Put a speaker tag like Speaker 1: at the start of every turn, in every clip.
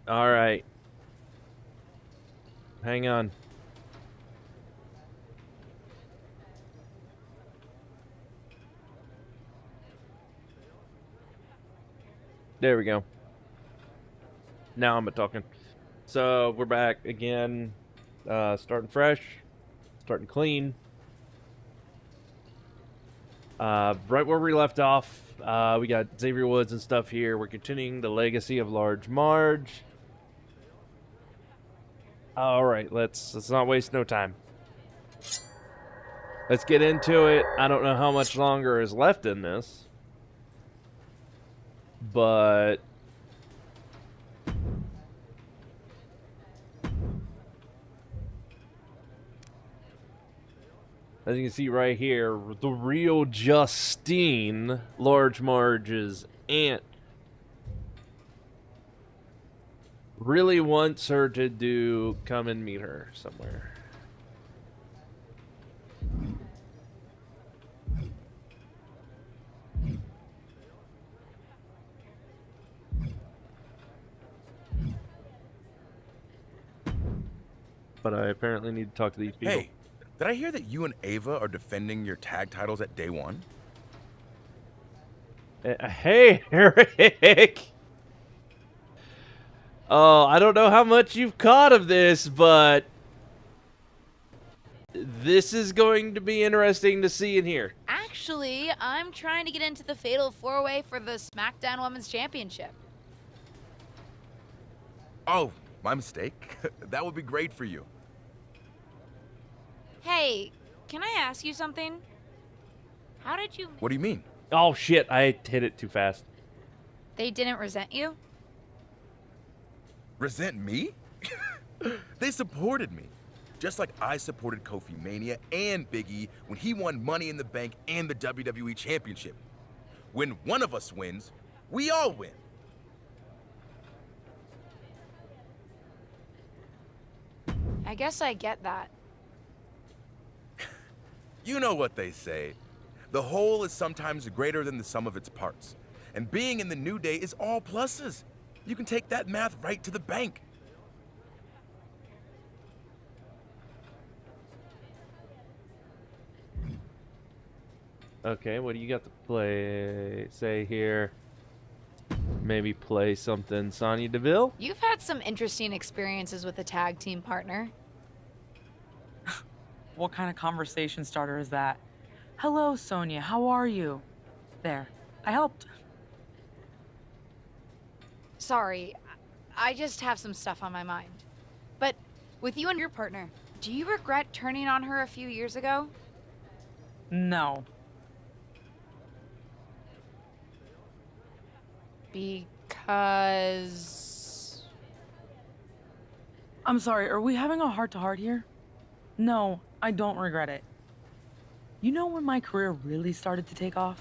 Speaker 1: All right. Hang on. There we go. Now I'm talking. So we're back again. Starting fresh. Starting clean. Right where we left off, we got Xavier Woods and stuff here. We're continuing the legacy of Large Marge. All right, let's not waste no time. Let's get into it. I don't know how much longer is left in this, but as you can see right here, the real Justine, Large Marge's aunt, really wants her to come and meet her somewhere. But I apparently need to talk to these people.
Speaker 2: Hey, did I hear that you and Ava are defending your tag titles at day one?
Speaker 1: Hey, Eric! Oh, I don't know how much you've caught of this, but this is going to be interesting to see and hear.
Speaker 3: Actually, I'm trying to get into the Fatal 4-Way for the SmackDown Women's Championship.
Speaker 2: Oh, my mistake. That would be great for you.
Speaker 3: Hey, can I ask you something? How did you...
Speaker 2: What do you mean?
Speaker 1: Oh, shit, I hit it too fast.
Speaker 3: They didn't resent you?
Speaker 2: Resent me? They supported me. Just like I supported Kofi Mania and Big E when he won Money in the Bank and the WWE Championship. When one of us wins, we all win.
Speaker 3: I guess I get that.
Speaker 2: You know what they say. The whole is sometimes greater than the sum of its parts. And being in the New Day is all pluses. You can take that math right to the bank.
Speaker 1: Okay, what do you got to say here? Maybe play something Sonya Deville?
Speaker 3: You've had some interesting experiences with a tag team partner.
Speaker 4: What kind of conversation starter is that? Hello, Sonya, how are you? There, I helped.
Speaker 3: Sorry, I just have some stuff on my mind. But with you and your partner, do you regret turning on her a few years ago?
Speaker 4: No.
Speaker 3: Because...
Speaker 4: I'm sorry, are we having a heart-to-heart here? No, I don't regret it. You know when my career really started to take off?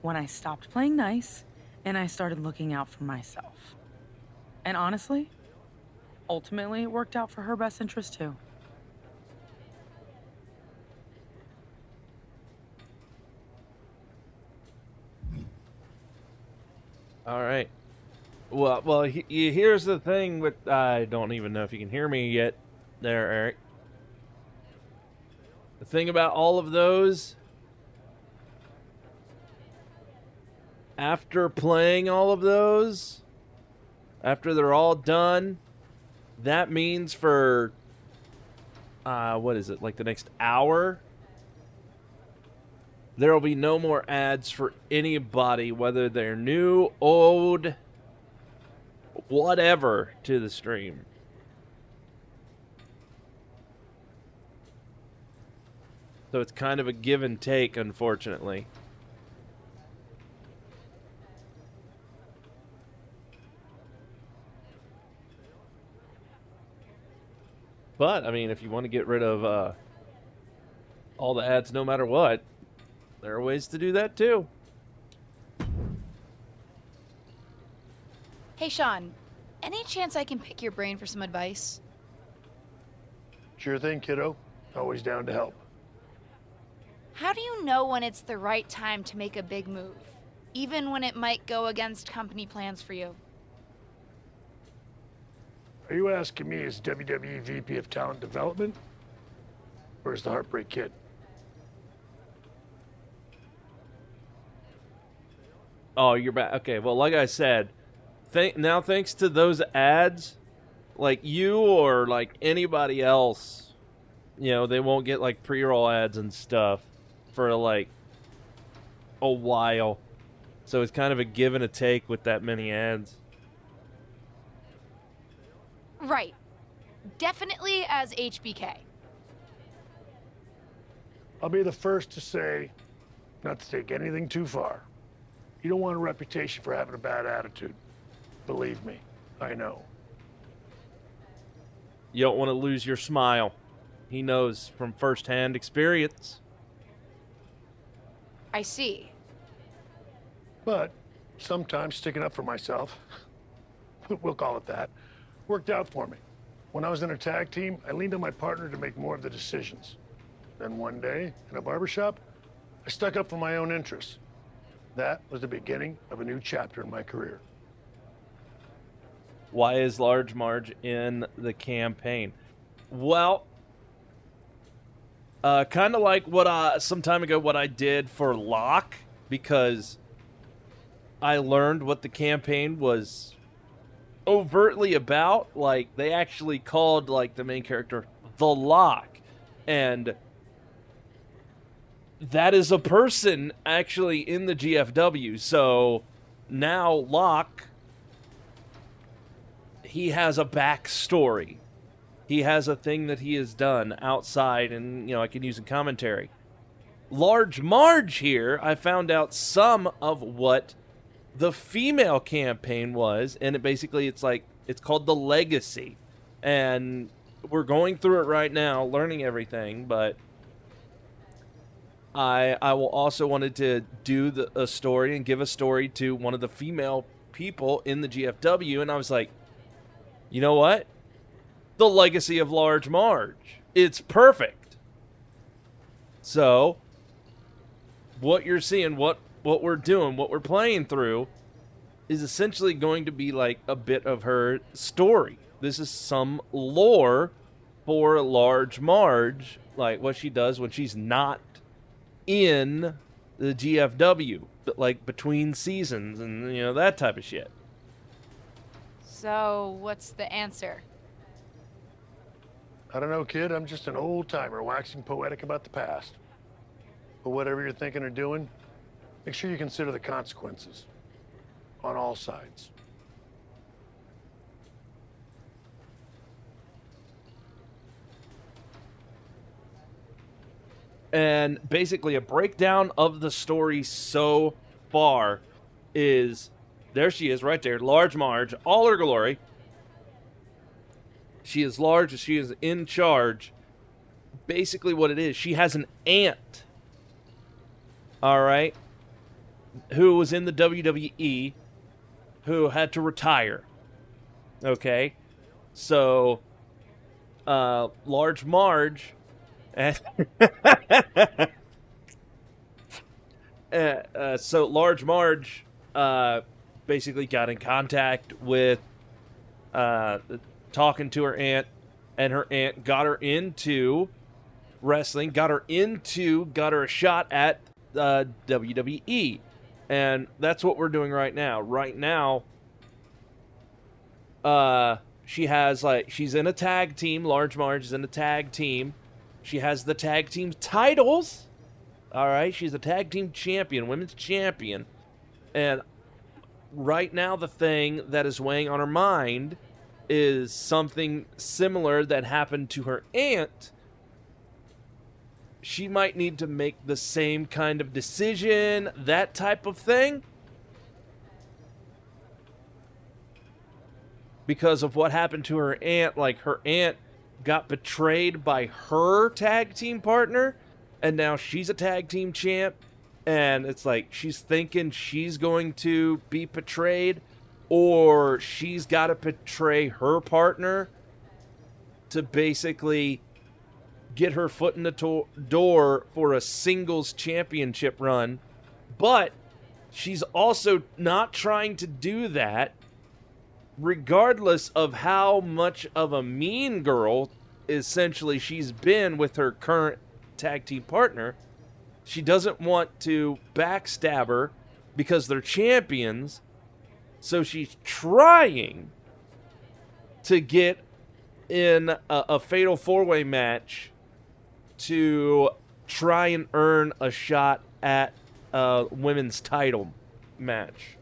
Speaker 4: When I stopped playing nice, and I started looking out for myself. And honestly, ultimately it worked out for her best interest too.
Speaker 1: All right. Well, here's the thing with... I don't even know if you can hear me yet there, Eric. The thing about all of those, after playing all of those, after they're all done, that means for, what is it, like the next hour, there will be no more ads for anybody, whether they're new, old, whatever, to the stream. So it's kind of a give and take, unfortunately. But, I mean, if you want to get rid of all the ads no matter what, there are ways to do that too.
Speaker 3: Hey, Sean, any chance I can pick your brain for some advice?
Speaker 5: Sure thing, kiddo. Always down to help.
Speaker 3: How do you know when it's the right time to make a big move, even when it might go against company plans for you?
Speaker 5: Are you asking me as WWE VP of Talent Development? Or as the Heartbreak Kid?
Speaker 1: Oh, you're back. Okay, well, like I said, now thanks to those ads, like you or like anybody else, you know, they won't get like pre-roll ads and stuff for like a while. So it's kind of a give and a take with that many ads.
Speaker 3: Right. Definitely as HBK.
Speaker 5: I'll be the first to say, not to take anything too far. You don't want a reputation for having a bad attitude. Believe me, I know.
Speaker 1: You don't want to lose your smile. He knows from firsthand experience.
Speaker 3: I see.
Speaker 5: But sometimes sticking up for myself, we'll call it that, worked out for me. When I was in a tag team, I leaned on my partner to make more of the decisions. Then one day, in a barbershop, I stuck up for my own interests. That was the beginning of a new chapter in my career.
Speaker 1: Why is Large Marge in the campaign? Well, kind of like some time ago what I did for Locke, because I learned what the campaign was overtly about. Like, they actually called like the main character the Locke, and that is a person actually in the GFW. So now Locke, he has a backstory. He has a thing that he has done outside, and, you know, I can use in commentary. Large Marge here, I found out some of what the female campaign was, and it's like, it's called The Legacy. And we're going through it right now, learning everything, but I will also wanted to do a story and give a story to one of the female people in the GFW, and I was like, you know what? The Legacy of Large Marge. It's perfect. So, what you're seeing, what we're doing, what we're playing through, is essentially going to be like a bit of her story. This is some lore for Large Marge, like what she does when she's not in the GFW, but like between seasons and, you know, that type of shit.
Speaker 3: So, what's the answer?
Speaker 5: I don't know, kid. I'm just an old-timer waxing poetic about the past. But whatever you're thinking or doing, make sure you consider the consequences. On all sides.
Speaker 1: And basically a breakdown of the story so far is, there she is right there, Large Marge, all her glory. She is large, she is in charge. Basically what it is, she has an aunt, all right, who was in the WWE, who had to retire. Okay? So, Large Marge... so Large Marge basically got in contact with talking to her aunt, and her aunt got her into wrestling, got her a shot at WWE, and that's what we're doing right now. Right now, she's in a tag team. Large Marge is in a tag team. She has the tag team titles. All right, she's a tag team champion, women's champion. And right now, the thing that is weighing on her mind is something similar that happened to her aunt. She might need to make the same kind of decision, that type of thing, because of what happened to her aunt. Like, her aunt got betrayed by her tag team partner, and now she's a tag team champ, and it's like she's thinking she's going to be betrayed, or she's got to betray her partner to basically get her foot in the door for a singles championship run. But she's also not trying to do that regardless of how much of a mean girl essentially she's been with her current tag team partner, she doesn't want to backstab her because they're champions. So she's trying to get in a fatal four-way match to try and earn a shot at a women's title match.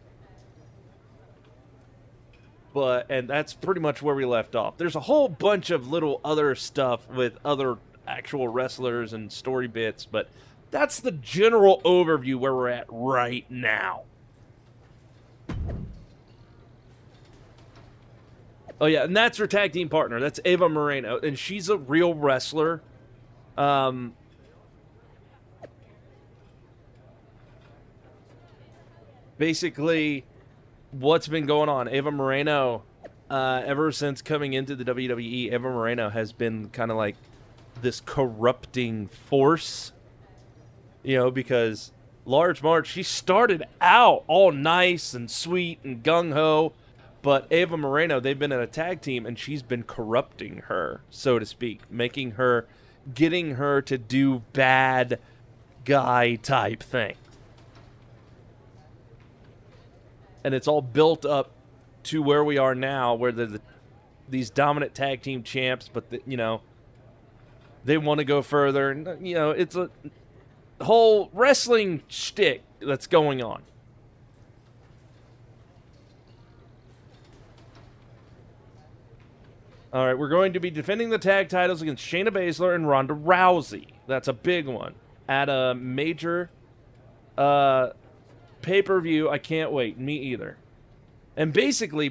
Speaker 1: And that's pretty much where we left off. There's a whole bunch of little other stuff with other actual wrestlers and story bits, but that's the general overview where we're at right now. Oh yeah, and that's her tag team partner. That's Ava Moreno, and she's a real wrestler. Basically, what's been going on? Ava Moreno, ever since coming into the WWE, Ava Moreno has been kind of like this corrupting force. You know, because Large Marge, she started out all nice and sweet and gung-ho, but Ava Moreno, they've been in a tag team, and she's been corrupting her, so to speak, getting her to do bad guy type things. And it's all built up to where we are now, where these dominant tag team champs, but they want to go further, and it's a whole wrestling shtick that's going on. All right, we're going to be defending the tag titles against Shayna Baszler and Ronda Rousey. That's a big one at a major pay-per-view. I can't wait. Me either. And basically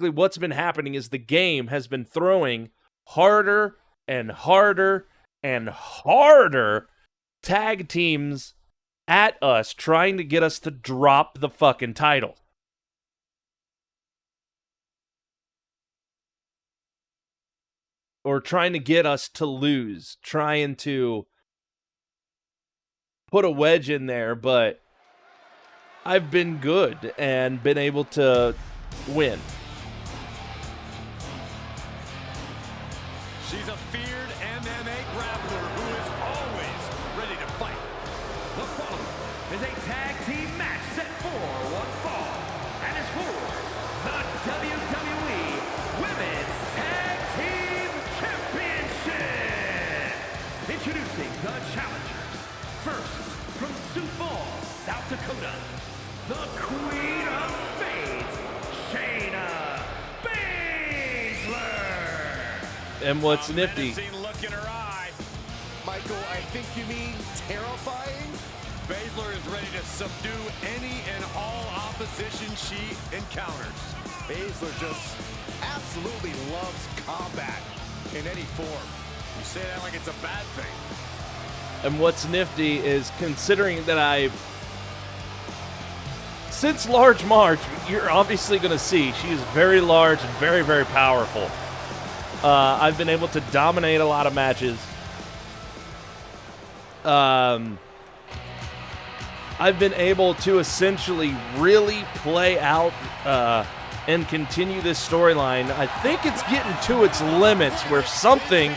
Speaker 1: what's been happening is the game has been throwing harder and harder and harder tag teams at us, trying to get us to drop the fucking title. Or trying to get us to lose, trying to put a wedge in there, but I've been good and been able to win.
Speaker 6: She's a feared MMA grappler who is always ready to fight. The following is a tag team match set for one fall, and is for the WWE Women's Tag Team Championship. Introducing the challengers. First, from Sioux Falls, South Dakota, the Queen of Spades, Shayna Baszler.
Speaker 1: And what's nifty?
Speaker 6: Look in her eye.
Speaker 7: Michael, I think you mean terrifying?
Speaker 6: Baszler is ready to subdue any and all opposition she encounters.
Speaker 7: Baszler just absolutely loves combat in any form.
Speaker 6: You say that like it's a bad thing.
Speaker 1: And what's nifty is, considering that since Large Marge, you're obviously going to see she is very large and very, very powerful. I've been able to dominate a lot of matches. I've been able to essentially really play out and continue this storyline. I think it's getting to its limits where something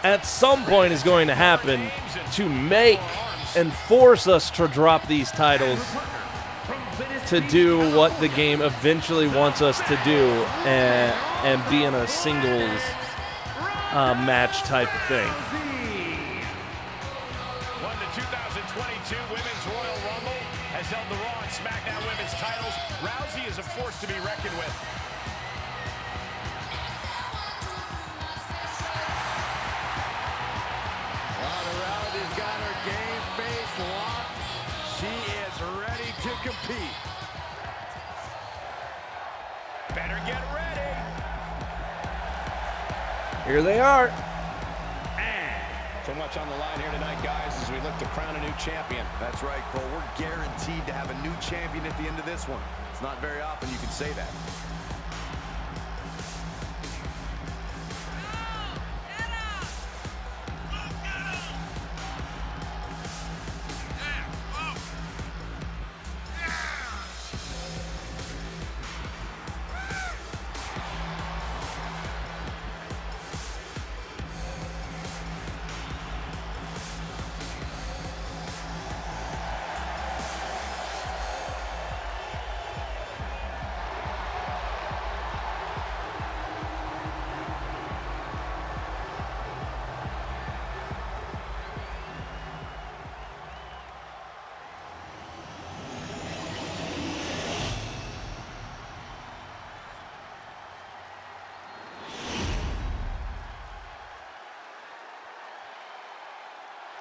Speaker 1: at some point is going to happen to make and force us to drop these titles to do what the game eventually wants us to do and be in a singles match type of thing.
Speaker 6: Won the 2022 Women's Royal Rumble, has held the Raw and SmackDown Women's titles. Rousey is a force to be reckoned with.
Speaker 7: Ronda Rousey's got her game face locked. She is ready to compete.
Speaker 6: Better get ready.
Speaker 1: Here they are.
Speaker 6: So much on the line here tonight, guys, as we look to crown a new champion.
Speaker 7: That's right, Cole. We're guaranteed to have a new champion at the end of this one. It's not very often you can say that.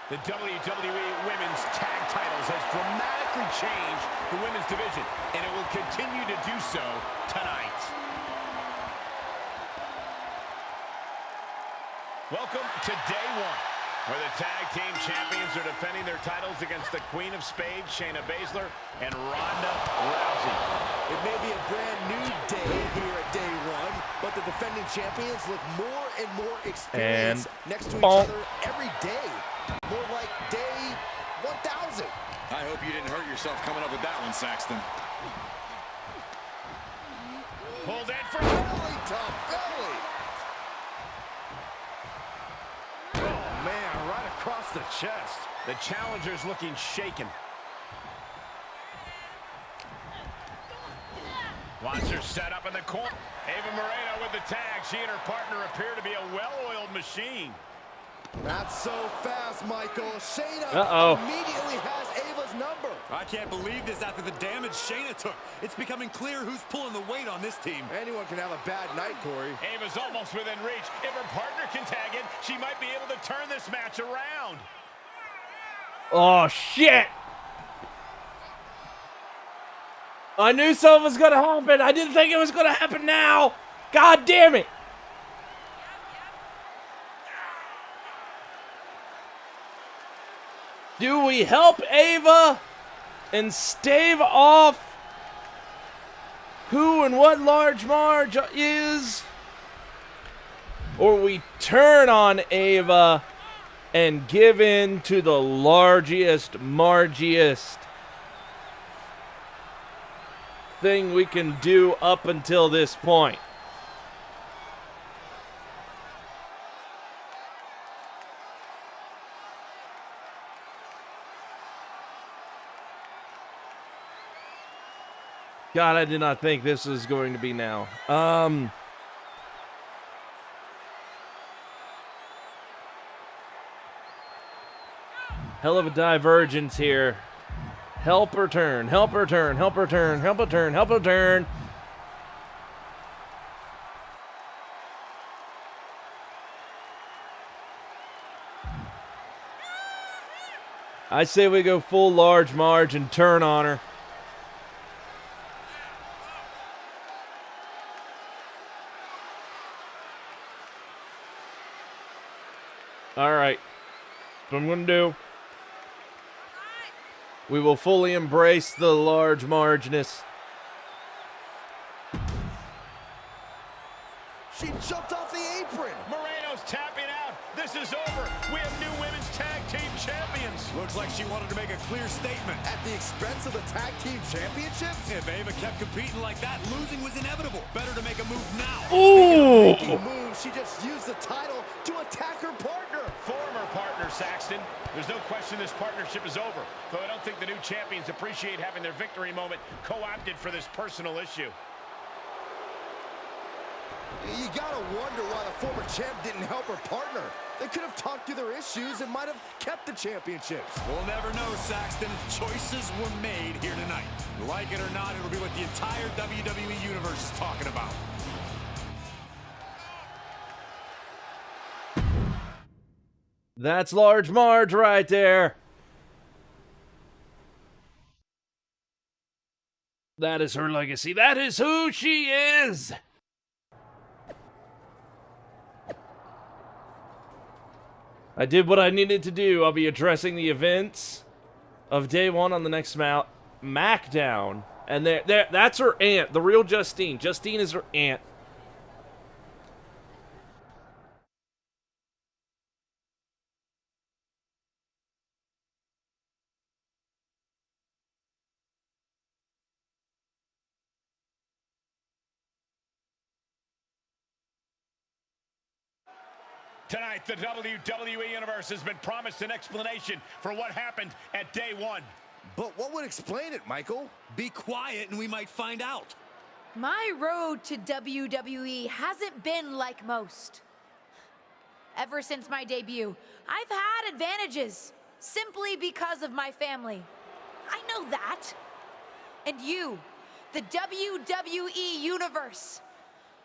Speaker 6: The WWE Women's Tag Titles has dramatically changed the women's division, and it will continue to do so tonight. Welcome to day one, where the tag team champions are defending their titles against the Queen of Spades, Shayna Baszler, and Ronda Rousey.
Speaker 7: It may be a brand new day here at day one, but the defending champions look more and more experienced next to each other every day. More like day 1,000.
Speaker 8: I hope you didn't hurt yourself coming up with that one, Saxton.
Speaker 6: Pulled in for
Speaker 7: belly to belly. Oh, man, right across the chest.
Speaker 6: the challenger's looking shaken. Wants her set up in the corner. Ava Moreno with the tag. She and her partner appear to be a well-oiled machine.
Speaker 7: Not so fast, Michael. Shayna immediately has Ava's number.
Speaker 8: I can't believe this after the damage Shayna took. It's becoming clear who's pulling the weight on this team.
Speaker 7: Anyone can have a bad night, Corey.
Speaker 6: Ava's almost within reach. If her partner can tag in, she might be able to turn this match around.
Speaker 1: Oh, shit! I knew something was going to happen. I didn't think it was going to happen now. God damn it. Do we help Ava and stave off who and what Large Marge is? Or we turn on Ava and give in to the largest, margiest thing we can do up until this point? God, I did not think this was going to be now. Hell of a divergence here. Help her turn, help her turn, help her turn, help her turn, help her turn. I say we go full Large Marge and turn on her. All right, that's what I'm going to do. We will fully embrace the Large Margeness.
Speaker 7: She jumped off the apron.
Speaker 6: Moreno's tapping out. This is over. We have new women's tag team champions.
Speaker 8: Looks like she wanted to make a clear statement.
Speaker 7: At the expense of the tag team championships?
Speaker 8: If Ava kept competing like that, losing was inevitable. Better to make a move now.
Speaker 1: Ooh!
Speaker 7: Making moves, she just used the title to attack her partner.
Speaker 6: Former partner, Saxton. There's no question this partnership is over, though I don't think the new champions appreciate having their victory moment co-opted for this personal issue.
Speaker 7: You gotta wonder why the former champ didn't help her partner. They could have talked through their issues and might have kept the championships.
Speaker 8: We'll never know, Saxton. Choices were made here tonight. Like it or not, it'll be what the entire WWE Universe is talking about.
Speaker 1: That's Large Marge right there. That is her legacy. That is who she is. I did what I needed to do. I'll be addressing the events of day one on the next SmackDown. And that's her aunt, the real Justine. Justine is her aunt.
Speaker 6: Tonight, the WWE Universe has been promised an explanation for what happened at day one.
Speaker 7: But what would explain it, Michael?
Speaker 8: Be quiet and we might find out.
Speaker 3: My road to WWE hasn't been like most. Ever since my debut, I've had advantages simply because of my family. I know that. And you, the WWE Universe,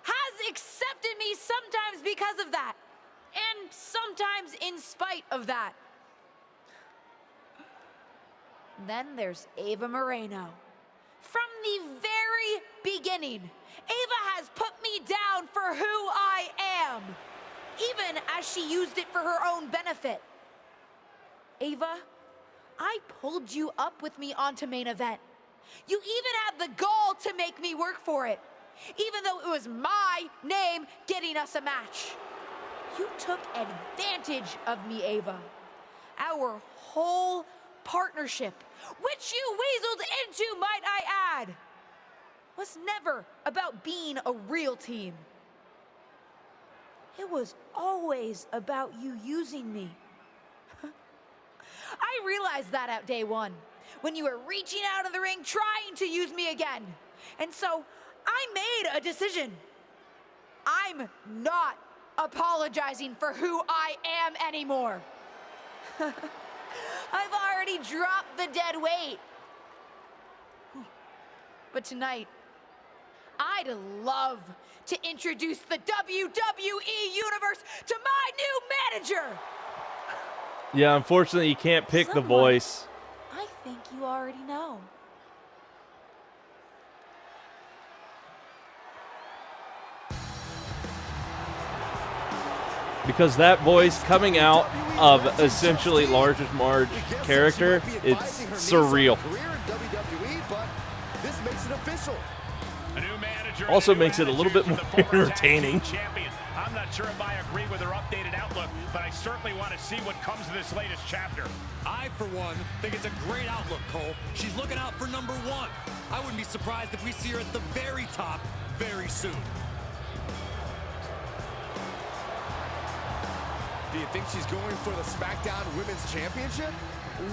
Speaker 3: has accepted me sometimes because of that. And sometimes in spite of that. Then there's Ava Moreno. From the very beginning, Ava has put me down for who I am, even as she used it for her own benefit. Ava, I pulled you up with me onto main event. You even had the gall to make me work for it, even though it was my name getting us a match. You took advantage of me, Ava. Our whole partnership, which you weaseled into, might I add, was never about being a real team. It was always about you using me. I realized that at day one, when you were reaching out of the ring trying to use me again. And so I made a decision. I'm not apologizing for who I am anymore. I've already dropped the dead weight. But tonight, I'd love to introduce the WWE Universe to my new manager.
Speaker 1: Yeah, unfortunately, you can't pick the voice.
Speaker 3: I think you already know.
Speaker 1: Because that voice coming out of essentially Large's Marge character, it's surreal. Also makes it a little bit more entertaining.
Speaker 6: I'm not sure if I agree with her updated outlook, but I certainly want to see what comes of this latest chapter.
Speaker 8: I, for one, think it's a great outlook, Cole. She's looking out for number one. I wouldn't be surprised if we see her at the very top very soon.
Speaker 7: Do you think she's going for the SmackDown Women's Championship?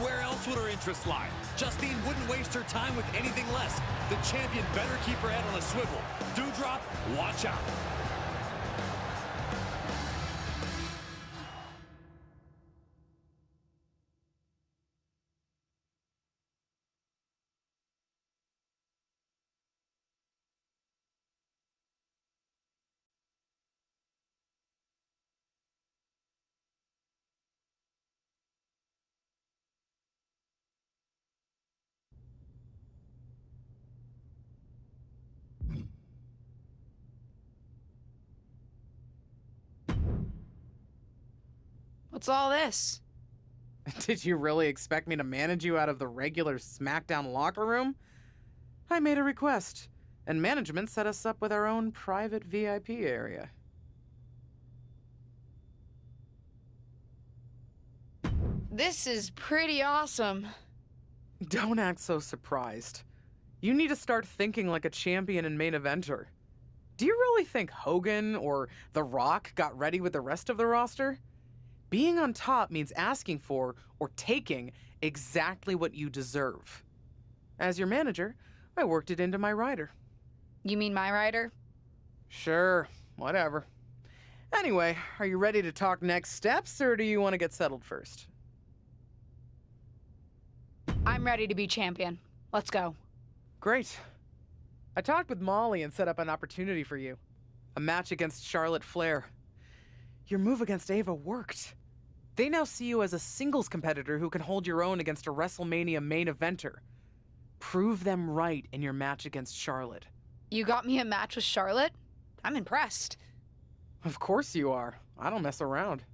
Speaker 8: Where else would her interest lie? Justine wouldn't waste her time with anything less. The champion better keep her head on a swivel. Dewdrop, watch out.
Speaker 9: What's all this?
Speaker 10: Did you really expect me to manage you out of the regular SmackDown locker room? I made a request, and management set us up with our own private VIP area.
Speaker 9: This is pretty awesome.
Speaker 10: Don't act so surprised. You need to start thinking like a champion and main eventer. Do you really think Hogan or The Rock got ready with the rest of the roster? Being on top means asking for or taking exactly what you deserve. As your manager, I worked it into my rider.
Speaker 9: You mean my rider?
Speaker 10: Sure, whatever. Anyway, are you ready to talk next steps, or do you want to get settled first?
Speaker 9: I'm ready to be champion. Let's go.
Speaker 10: Great. I talked with Molly and set up an opportunity for you. A match against Charlotte Flair. Your move against Ava worked. They now see you as a singles competitor who can hold your own against a WrestleMania main eventer. Prove them right in your match against Charlotte.
Speaker 9: You got me a match with Charlotte? I'm impressed.
Speaker 10: Of course you are. I don't mess around.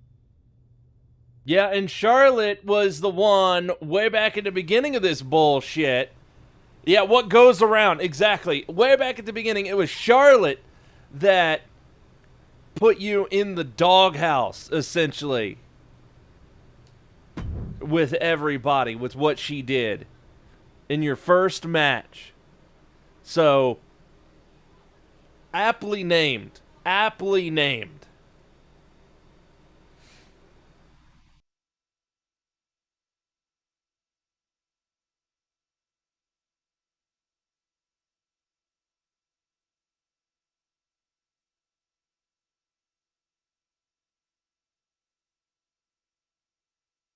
Speaker 1: Yeah, and Charlotte was the one way back at the beginning of this bullshit. Yeah, what goes around? Exactly. Way back at the beginning, it was Charlotte that put you in the doghouse, essentially, with everybody, with what she did in your first match. So, aptly named. Aptly named.